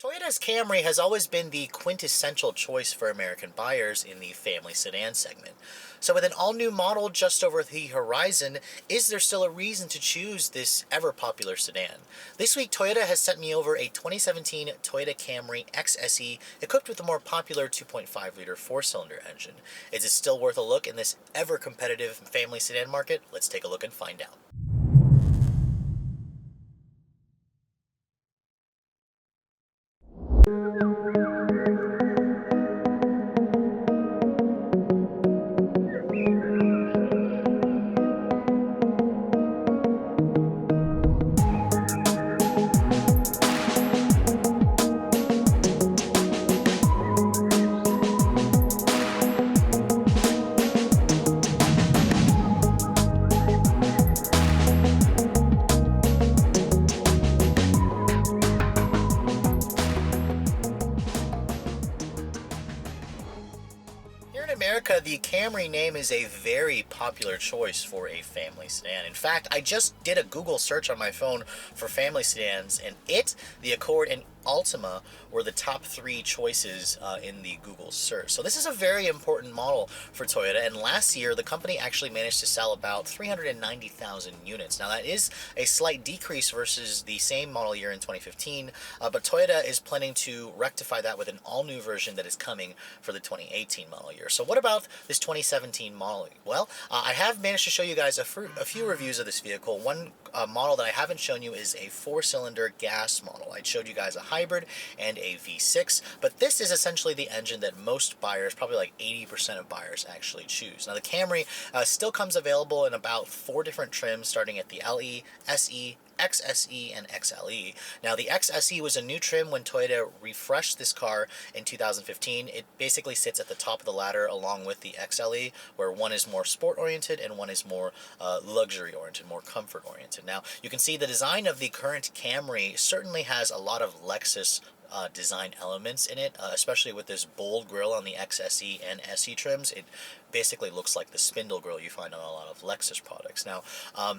Toyota's Camry has always been the quintessential choice for American buyers in the family sedan segment. So with an all-new model just over the horizon, is there still a reason to choose this ever-popular sedan? This week, Toyota has sent me over a 2017 Toyota Camry XSE equipped with the more popular 2.5-liter four-cylinder engine. Is it still worth a look in this ever-competitive family sedan market? Let's take a look and find out. Here in America, the Camry name is a very popular choice for a family sedan. In fact, I just did a Google search on my phone for family sedans, and the Accord, and Altima were the top three choices in the Google search. So this is a very important model for Toyota, and last year the company actually managed to sell about 390,000 units. Now that is a slight decrease versus the same model year in 2015, but Toyota is planning to rectify that with an all-new version that is coming for the 2018 model year. So what about this 2017 model? Well, I have managed to show you guys a few reviews of this vehicle. One model that I haven't shown you is a four-cylinder gas model. I showed you guys a hybrid and a V6, but this is essentially the engine that most buyers, probably like 80% of buyers, actually choose. Now the Camry still comes available in about 4 different trims, starting at the LE, SE, XSE, and XLE. Now the XSE was a new trim when Toyota refreshed this car in 2015. It basically sits at the top of the ladder along with the XLE, where one is more sport oriented and one is more luxury oriented, more comfort oriented. Now you can see the design of the current Camry certainly has a lot of Lexus design elements in it, especially with this bold grille on the XSE and SE trims. It basically looks like the spindle grille you find on a lot of Lexus products. Now,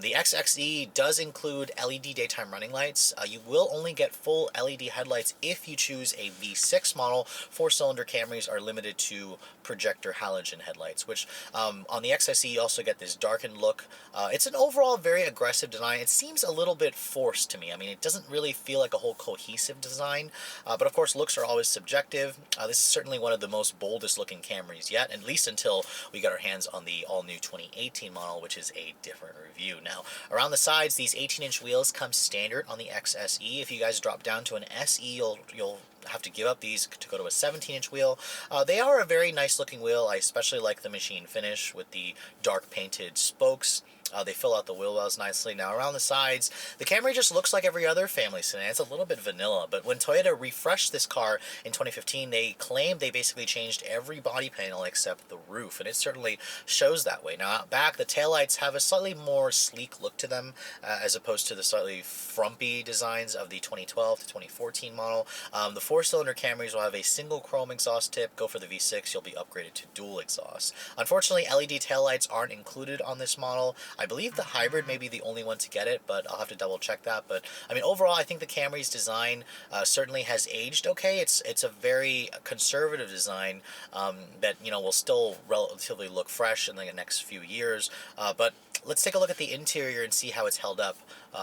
the XXE does include LED daytime running lights. You will only get full LED headlights if you choose a V6 model. Four-cylinder Camrys are limited to projector halogen headlights, which on the XSE you also get this darkened look. It's an overall very aggressive design. It seems a little bit forced to me. I mean, it doesn't really feel like a whole cohesive design, but of course looks are always subjective. This is certainly one of the most boldest looking Camrys yet, at least until we got our hands on the all-new 2018 model, which is a different review. Now, around the sides, these 18-inch wheels come standard on the XSE. If you guys drop down to an SE, you'll have to give up these to go to a 17-inch wheel. They are a very nice looking wheel. I especially like the machine finish with the dark painted spokes. They fill out the wheel wells nicely. Now around the sides, the Camry just looks like every other family sedan. It's a little bit vanilla, but when Toyota refreshed this car in 2015, they claimed they basically changed every body panel except the roof, and it certainly shows that way. Now out back, the taillights have a slightly more sleek look to them, as opposed to the slightly frumpy designs of the 2012 to 2014 model. The four-cylinder Camrys will have a single chrome exhaust tip. Go for the V6, you'll be upgraded to dual exhaust. Unfortunately, LED taillights aren't included on this model. I believe the hybrid may be the only one to get it, but I'll have to double check that. But I mean, overall, I think the Camry's design certainly has aged okay. It's a very conservative design that, you know, will still relatively look fresh in the next few years. But let's take a look at the interior and see how it's held up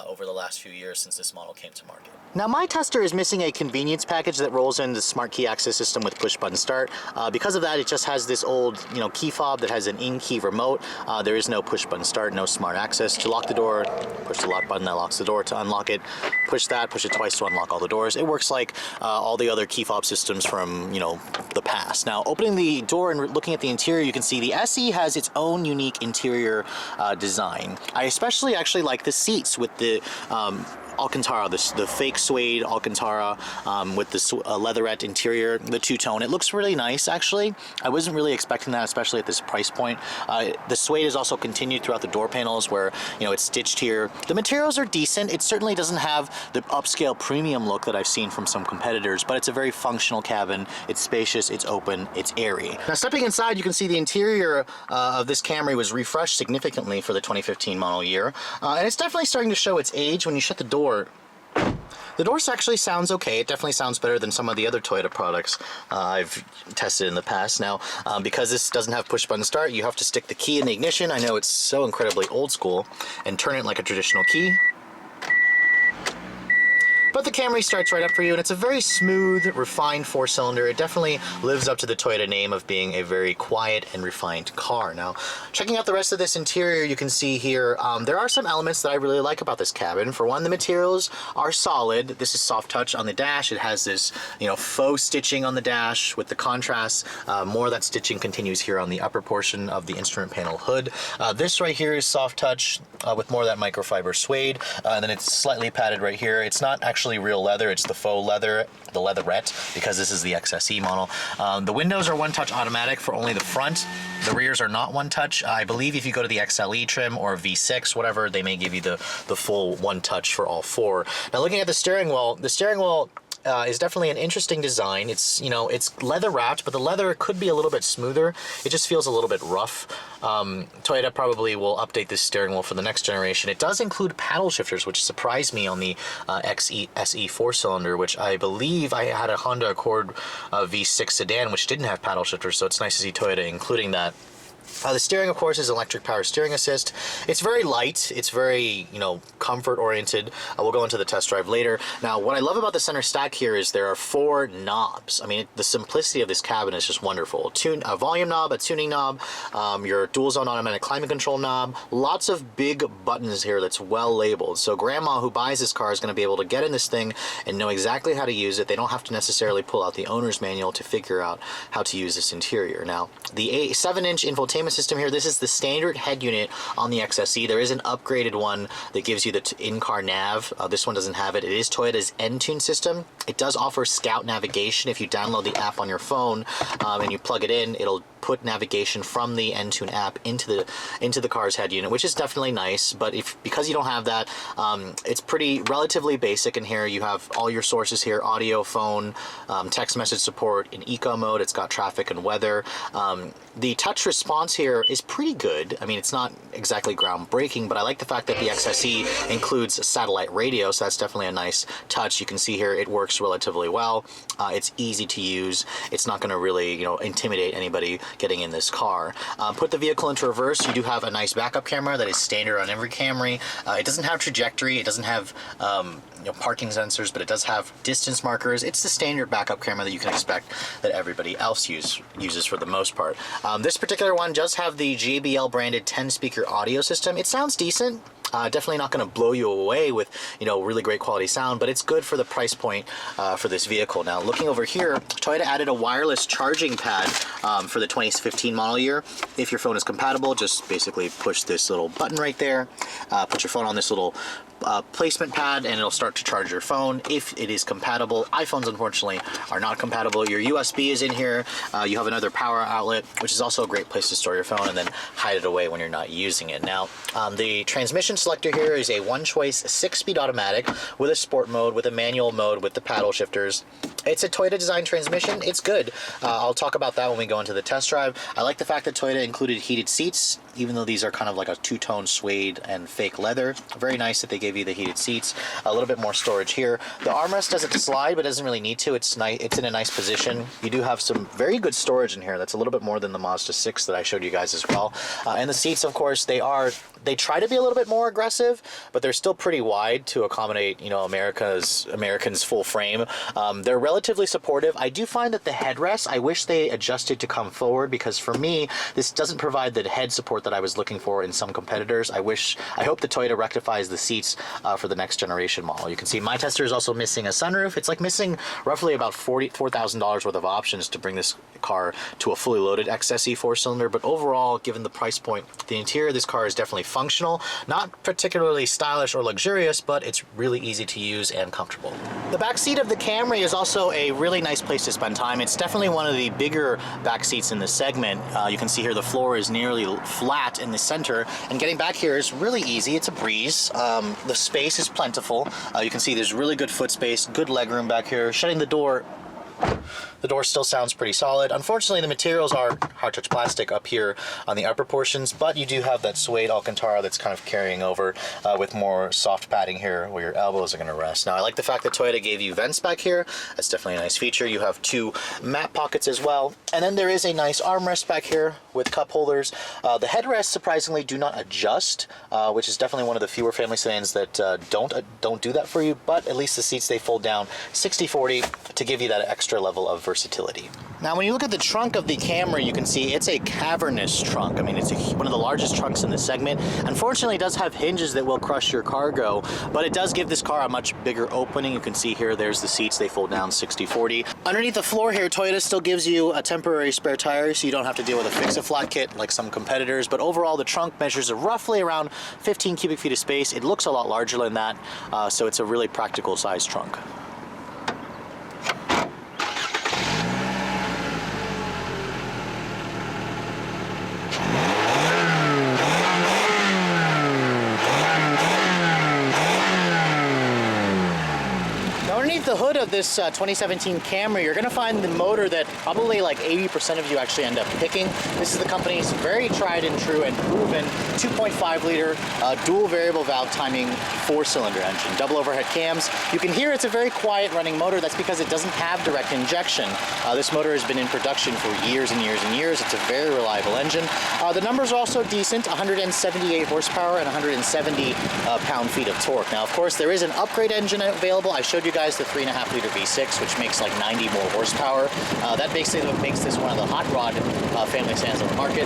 over the last few years since this model came to market. Now my tester is missing a convenience package that rolls in the smart key access system with push button start. Because of that, it just has this old, key fob that has an in-key remote. There is no push button start, no smart access. To lock the door, push the lock button that locks the door. To unlock it, push it twice to unlock all the doors. It works like all the other key fob systems from, the past. Now opening the door and looking at the interior, you can see the SE has its own unique interior design. I especially actually like the seats with the Alcantara, the fake suede Alcantara with the leatherette interior, the two-tone. It looks really nice, actually. I wasn't really expecting that, especially at this price point. The suede is also continued throughout the door panels where, it's stitched here. The materials are decent. It certainly doesn't have the upscale premium look that I've seen from some competitors, but it's a very functional cabin. It's spacious, it's open, it's airy. Now, stepping inside, you can see the interior of this Camry was refreshed significantly for the 2015 model year. And it's definitely starting to show its age. When you shut the door, The Dorse actually sounds okay. It definitely sounds better than some of the other Toyota products I've tested in the past. Now, because this doesn't have push button start, you have to stick the key in the ignition. I know it's so incredibly old school, and turn it like a traditional key. But the Camry starts right up for you, and it's a very smooth, refined four-cylinder. It definitely lives up to the Toyota name of being a very quiet and refined car. Now, checking out the rest of this interior, you can see here, there are some elements that I really like about this cabin. For one, the materials are solid. This is soft touch on the dash. It has this, faux stitching on the dash with the contrast. More of that stitching continues here on the upper portion of the instrument panel hood. This right here is soft touch with more of that microfiber suede, and then it's slightly padded right here. It's not actually real leather, it's the faux leather, the leatherette, because this is the XSE model. The windows are one-touch automatic for only the front. The rears are not one-touch. I believe if you go to the XLE trim or V6, whatever, they may give you the full one-touch for all four. Now, looking at the steering wheel is definitely an interesting design. It's, it's leather wrapped, but the leather could be a little bit smoother. It just feels a little bit rough. Toyota probably will update this steering wheel for the next generation. It does include paddle shifters, which surprised me on the XSE four-cylinder, which I believe I had a Honda Accord V6 sedan, which didn't have paddle shifters, so it's nice to see Toyota including that. The steering, of course, is electric power steering assist. It's very light. It's very, comfort oriented. We'll go into the test drive later. Now, what I love about the center stack here is there are 4 knobs. I mean, the simplicity of this cabin is just wonderful. A volume knob, a tuning knob, your dual zone automatic climate control knob. Lots of big buttons here that's well labeled. So grandma who buys this car is going to be able to get in this thing and know exactly how to use it. They don't have to necessarily pull out the owner's manual to figure out how to use this interior. Now, the 7-inch infotainment system here, this is the standard head unit on the XSE. There is an upgraded one that gives you the in-car nav. This one doesn't have it. It is Toyota's N-Tune system. It does offer Scout navigation. If you download the app on your phone and you plug it in, it'll put navigation from the N-Tune app into the car's head unit, which is definitely nice. But because you don't have that, it's pretty relatively basic in here. You have all your sources here: audio, phone, text message support. In eco mode, it's got traffic and weather. The touch response here is pretty good. I mean, it's not exactly groundbreaking, but I like the fact that the XSE includes satellite radio, so that's definitely a nice touch. You can see here it works relatively well. It's easy to use. It's not going to really, intimidate anybody getting in this car. Put the vehicle into reverse. You do have a nice backup camera that is standard on every Camry. It doesn't have trajectory. It doesn't have parking sensors, but it does have distance markers. It's the standard backup camera that you can expect that everybody else uses for the most part. This particular one does have the JBL branded 10-speaker audio system. It sounds decent. Definitely not going to blow you away with, really great quality sound, but it's good for the price point for this vehicle. Now, looking over here, Toyota added a wireless charging pad for the 2015 model year. If your phone is compatible, just basically push this little button right there, put your phone on this little placement pad, and it'll start to charge your phone if it is compatible. iPhones, unfortunately, are not compatible. Your USB is in here. You have another power outlet, which is also a great place to store your phone and then hide it away when you're not using it. Now, the transmission selector here is a one-choice 6-speed automatic with a sport mode, with a manual mode, with the paddle shifters. It's a Toyota design transmission. It's good. I'll talk about that when we go into the test drive. I like the fact that Toyota included heated seats, even though these are kind of like a two-tone suede and fake leather. Very nice that they gave you the heated seats. A little bit more storage here. The armrest doesn't slide, but doesn't really need to. It's nice. It's in a nice position. You do have some very good storage in here. That's a little bit more than the Mazda 6 that I showed you guys as well. And the seats, of course, they try to be a little bit more aggressive, but they're still pretty wide to accommodate, Americans' full frame. They're relatively supportive. I do find that the headrest, I wish they adjusted to come forward, because for me, this doesn't provide the head support that I was looking for in some competitors. I hope the Toyota rectifies the seats for the next generation model. You can see my tester is also missing a sunroof. It's like missing roughly about $4,000 worth of options to bring this car to a fully loaded XSE 4-cylinder, but overall, given the price point, the interior of this car is definitely functional. Not particularly stylish or luxurious, but it's really easy to use and comfortable. The back seat of the Camry is also a really nice place to spend time. It's definitely one of the bigger back seats in the segment. You can see here the floor is nearly flat in the center, and getting back here is really easy. It's a breeze. The space is plentiful. You can see there's really good foot space, good leg room back here. Shutting the door The door still sounds pretty solid. Unfortunately, the materials are hard touch plastic up here on the upper portions, but you do have that suede Alcantara that's kind of carrying over with more soft padding here where your elbows are going to rest. Now, I like the fact that Toyota gave you vents back here. That's definitely a nice feature. You have 2 mat pockets as well. And then there is a nice armrest back here with cup holders. The headrests surprisingly do not adjust, which is definitely one of the fewer family sedans that don't do that for you, but at least the seats, they fold down 60/40 to give you that extra level of versatility. Now, when you look at the trunk of the Camry, you can see it's a cavernous trunk. I mean, it's one of the largest trunks in the segment. Unfortunately, it does have hinges that will crush your cargo, but it does give this car a much bigger opening. You can see here, there's the seats. They fold down 60/40. Underneath the floor here, Toyota still gives you a temporary spare tire, so you don't have to deal with a fix-a-flat kit like some competitors. But overall, the trunk measures roughly around 15 cubic feet of space. It looks a lot larger than that, so it's a really practical size trunk. The hood of this 2017 Camry, you're going to find the motor that probably like 80% of you actually end up picking. This is the company's very tried and true and proven 2.5 liter dual variable valve timing 4-cylinder engine, double overhead cams. You can hear it's a very quiet running motor. That's because it doesn't have direct injection. This motor has been in production for years and years and years. It's a very reliable engine. The numbers are also decent, 178 horsepower and 170 pound-feet of torque. Now, of course, there is an upgrade engine available. I showed you guys the 3.5 liter V6, which makes like 90 more horsepower. That basically what makes this one of the hot rod family sedans on the market.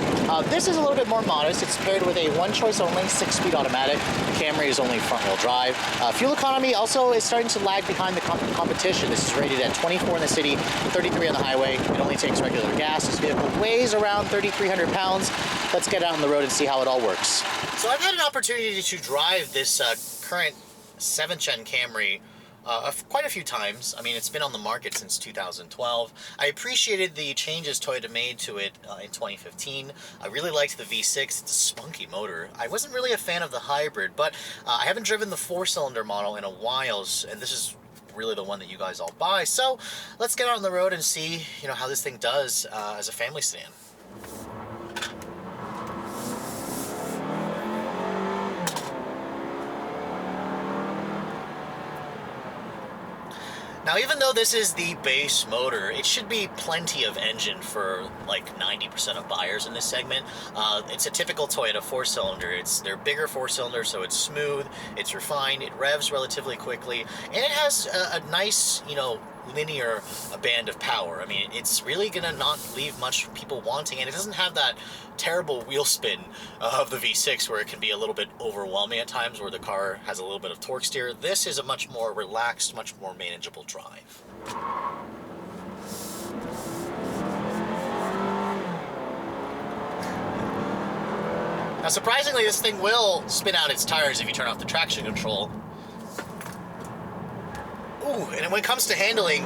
This is a little bit more modest. It's paired with a one-choice only 6-speed automatic. The Camry is only front-wheel drive. Fuel economy also is starting to lag behind the competition. This is rated at 24 in the city, 33 on the highway. It only takes regular gas. This vehicle weighs around 3,300 pounds. Let's get out on the road and see how it all works. So I've had an opportunity to drive this current 7th gen Camry quite a few times. I mean, it's been on the market since 2012. I appreciated the changes Toyota made to it in 2015. I really liked the V6. It's a spunky motor. I wasn't really a fan of the hybrid, but I haven't driven the 4-cylinder model in a while, and this is really the one that you guys all buy. So let's get out on the road and see, how this thing does as a family sedan. Now, even though this is the base motor, it should be plenty of engine for like 90% of buyers in this segment. It's a typical Toyota 4-cylinder. It's their bigger 4-cylinder, so it's smooth, it's refined, it revs relatively quickly, and it has a nice, linear band of power. I mean, it's really gonna not leave much people wanting, and it doesn't have that terrible wheel spin of the V6 where it can be a little bit overwhelming at times, where the car has a little bit of torque steer. This is a much more relaxed, much more manageable drive. Now, surprisingly, this thing will spin out its tires if you turn off the traction control. Ooh, and when it comes to handling,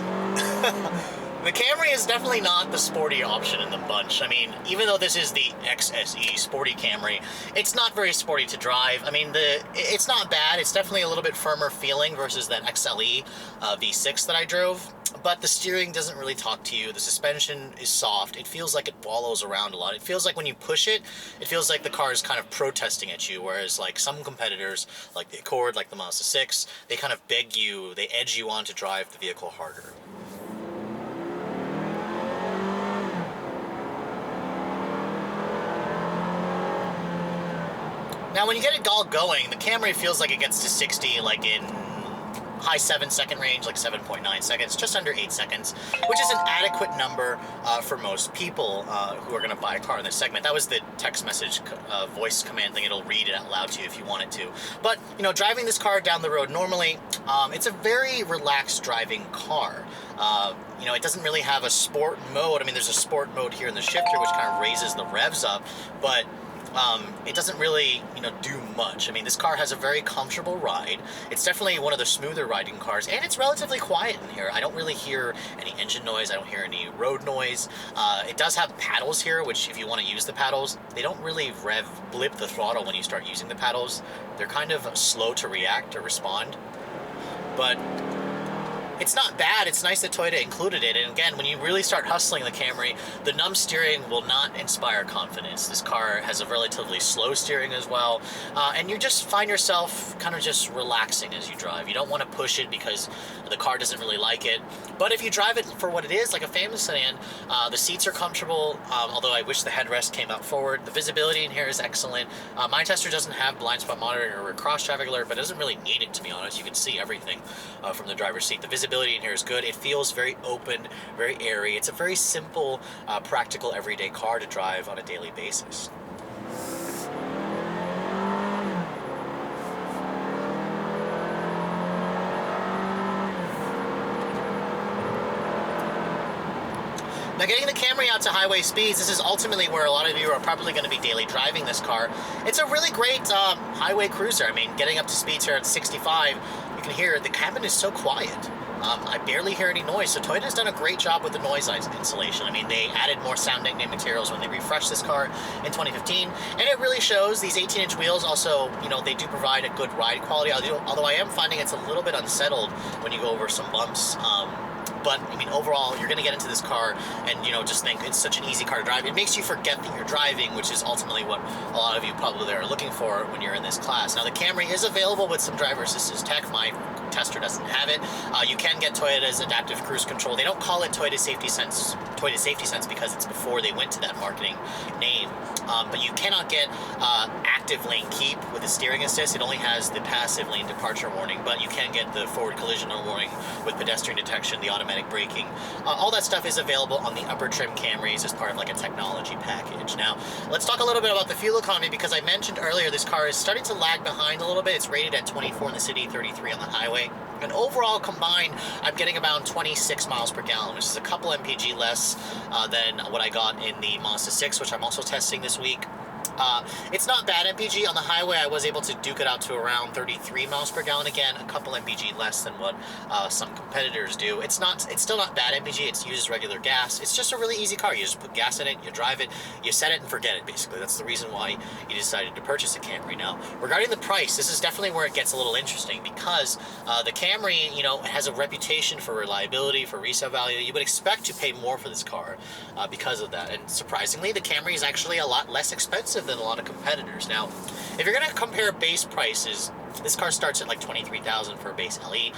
the Camry is definitely not the sporty option in the bunch. I mean, even though this is the XSE sporty Camry, it's not very sporty to drive. I mean, it's not bad. It's definitely a little bit firmer feeling versus that XLE V6 that I drove. But the steering doesn't really talk to you. The suspension is soft. It feels like it wallows around a lot. It feels like when you push it, it feels like the car is kind of protesting at you, whereas like some competitors, like the Accord, like the Mazda 6, they kind of beg you, they edge you on to drive the vehicle harder. Now, when you get it all going, the Camry feels like it gets to 60 like in high 7-second range, like 7.9 seconds, just under 8 seconds, which is an adequate number for most people who are going to buy a car in this segment. That was the text message voice command thing. It'll read it out loud to you if you want it to. But, driving this car down the road normally, it's a very relaxed driving car. It doesn't really have a sport mode. I mean, there's a sport mode here in the shifter, which kind of raises the revs up, but it doesn't really, do much. I mean, this car has a very comfortable ride. It's definitely one of the smoother riding cars, and it's relatively quiet in here. I don't really hear any engine noise. I don't hear any road noise. It does have paddles here, which if you want to use the paddles, they don't really blip the throttle when you start using the paddles. They're kind of slow to react or respond. But It's not bad. It's nice that Toyota included it. And again, when you really start hustling the Camry, the numb steering will not inspire confidence. This car has a relatively slow steering as well. And you just find yourself kind of just relaxing as you drive. You don't want to push it because the car doesn't really like it. But if you drive it for what it is, like a family sedan, the seats are comfortable, although I wish the headrest came out forward. The visibility in here is excellent. My tester doesn't have blind spot monitoring or a cross traffic alert, but it doesn't really need it, to be honest. You can see everything from the driver's seat. The visibility in here is good. It feels very open, very airy. It's a very simple, practical, everyday car to drive on a daily basis. Now, getting the Camry out to highway speeds, this is ultimately where a lot of you are probably going to be daily driving this car. It's a really great highway cruiser. I mean, getting up to speeds here at 65, you can hear the cabin is so quiet. I barely hear any noise, so Toyota's done a great job with the noise insulation. I mean, they added more sound deadening materials when they refreshed this car in 2015, and it really shows. These 18-inch wheels also, you know, they do provide a good ride quality, although I am finding it's a little bit unsettled when you go over some bumps. But, I mean, overall, you're going to get into this car and, you know, just think it's such an easy car to drive. It makes you forget that you're driving, which is ultimately what a lot of you probably are looking for when you're in this class. Now, the Camry is available with some driver assistance tech. My tester doesn't have it. You can get Toyota's adaptive cruise control. They don't call it Toyota Safety Sense because it's before they went to that marketing name. But you cannot get active lane keep with the steering assist. It only has the passive lane departure warning, but you can get the forward collision warning with pedestrian detection, the automatic braking. All that stuff is available on the upper trim Camrys as part of like a technology package. Now, let's talk a little bit about the fuel economy, because I mentioned earlier this car is starting to lag behind a little bit. It's rated at 24 in the city, 33 on the highway. And overall combined, I'm getting about 26 miles per gallon, which is a couple mpg less than what I got in the Mazda 6, which I'm also testing this week. It's not bad MPG. On the highway, I was able to duke it out to around 33 miles per gallon. Again, a couple MPG less than what some competitors do. It's still not bad MPG. It uses regular gas. It's just a really easy car. You just put gas in it, you drive it, you set it and forget it, basically. That's the reason why you decided to purchase a Camry. Now, regarding the price, this is definitely where it gets a little interesting, because the Camry, you know, has a reputation for reliability, for resale value. You would expect to pay more for this car because of that. And surprisingly, the Camry is actually a lot less expensive than a lot of competitors. Now, if you're going to compare base prices, this car starts at like $23,000 for a base LE.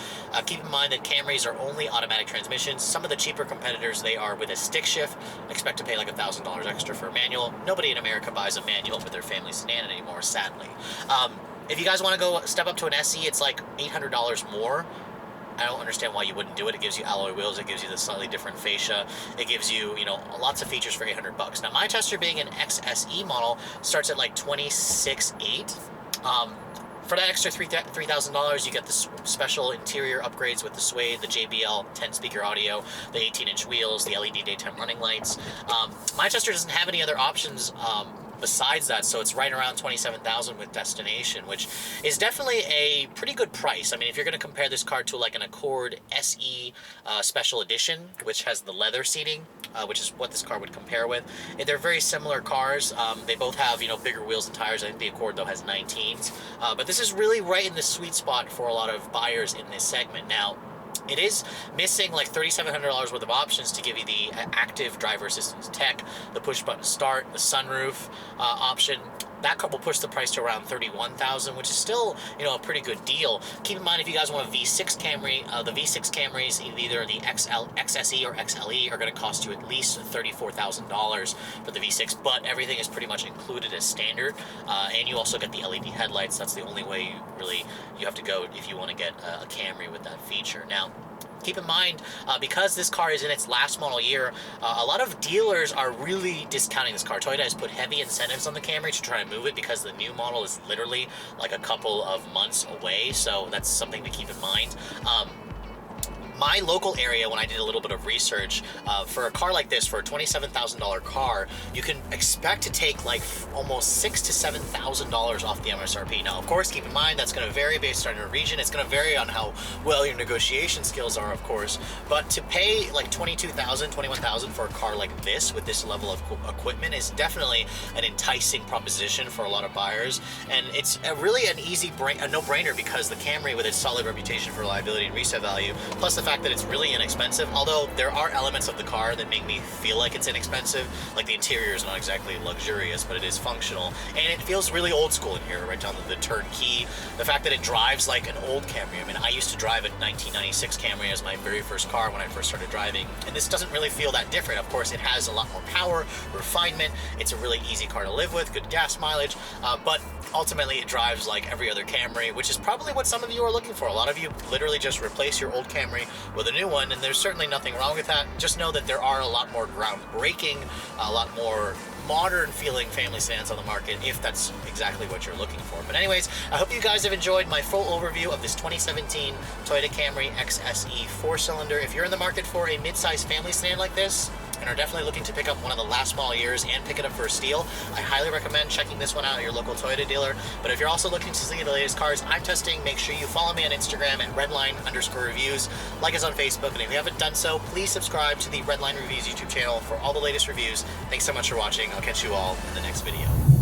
Keep in mind that Camrys are only automatic transmissions. Some of the cheaper competitors, they are with a stick shift. Expect to pay like $1,000 extra for a manual. Nobody in America buys a manual for their family sedan anymore, sadly. If you guys want to go step up to an SE, it's like $800 more. I don't understand why you wouldn't do it. It gives you alloy wheels. It gives you the slightly different fascia. It gives you, you know, lots of features for $800. Now, my tester being an XSE model starts at like $26,800. For that extra $3,000, you get the special interior upgrades with the suede, the JBL 10-speaker audio, the 18-inch wheels, the LED daytime running lights. My tester doesn't have any other options besides that, so it's right around $27,000 with destination, which is definitely a pretty good price. I mean, if you're going to compare this car to like an Accord SE Special Edition, which has the leather seating, which is what this car would compare with, and they're very similar cars. They both have, you know, bigger wheels and tires. I think the Accord, though, has 19s. But this is really right in the sweet spot for a lot of buyers in this segment. Now, it is missing like $3,700 worth of options to give you the active driver assistance tech, the push button start, the sunroof option. That will push the price to around $31,000, which is still, you know, a pretty good deal. Keep in mind, if you guys want a V6 Camry, the V6 Camrys, either the XSE or XLE, are going to cost you at least $34,000 for the V6, but everything is pretty much included as standard, and you also get the LED headlights. That's the only way you have to go if you want to get a Camry with that feature. Now, keep in mind, because this car is in its last model year, a lot of dealers are really discounting this car. Toyota has put heavy incentives on the Camry to try and move it, because the new model is literally like a couple of months away, so that's something to keep in mind. My local area, when I did a little bit of research, for a car like this, for a $27,000 car, you can expect to take like almost $6,000 to $7,000 off the MSRP. Now, of course, keep in mind that's going to vary based on your region. It's going to vary on how well your negotiation skills are, of course. But to pay like $22,000, $21,000 for a car like this with this level of equipment is definitely an enticing proposition for a lot of buyers, and it's really an easy no-brainer, because the Camry, with its solid reputation for reliability and resale value, plus the fact that it's really inexpensive, although there are elements of the car that make me feel like it's inexpensive. Like the interior is not exactly luxurious, but it is functional, and it feels really old school in here, right down to the turnkey. The fact that it drives like an old Camry. I mean, I used to drive a 1996 Camry as my very first car when I first started driving, and this doesn't really feel that different. Of course, it has a lot more power, refinement. It's a really easy car to live with, good gas mileage, but ultimately it drives like every other Camry, which is probably what some of you are looking for. A lot of you literally just replace your old Camry with a new one, and there's certainly nothing wrong with that. Just know that there are a lot more groundbreaking, a lot more modern feeling family sedans on the market if that's exactly what you're looking for. But anyways, I hope you guys have enjoyed my full overview of this 2017 Toyota Camry XSE 4-cylinder. If you're in the market for a mid-size family sedan like this, and are definitely looking to pick up one of the last model years and pick it up for a steal, I highly recommend checking this one out at your local Toyota dealer. But if you're also looking to see the latest cars I'm testing, make sure you follow me on Instagram at Redline_reviews, like us on Facebook, and if you haven't done so, please subscribe to the Redline Reviews YouTube channel for all the latest reviews. Thanks so much for watching. I'll catch you all in the next video.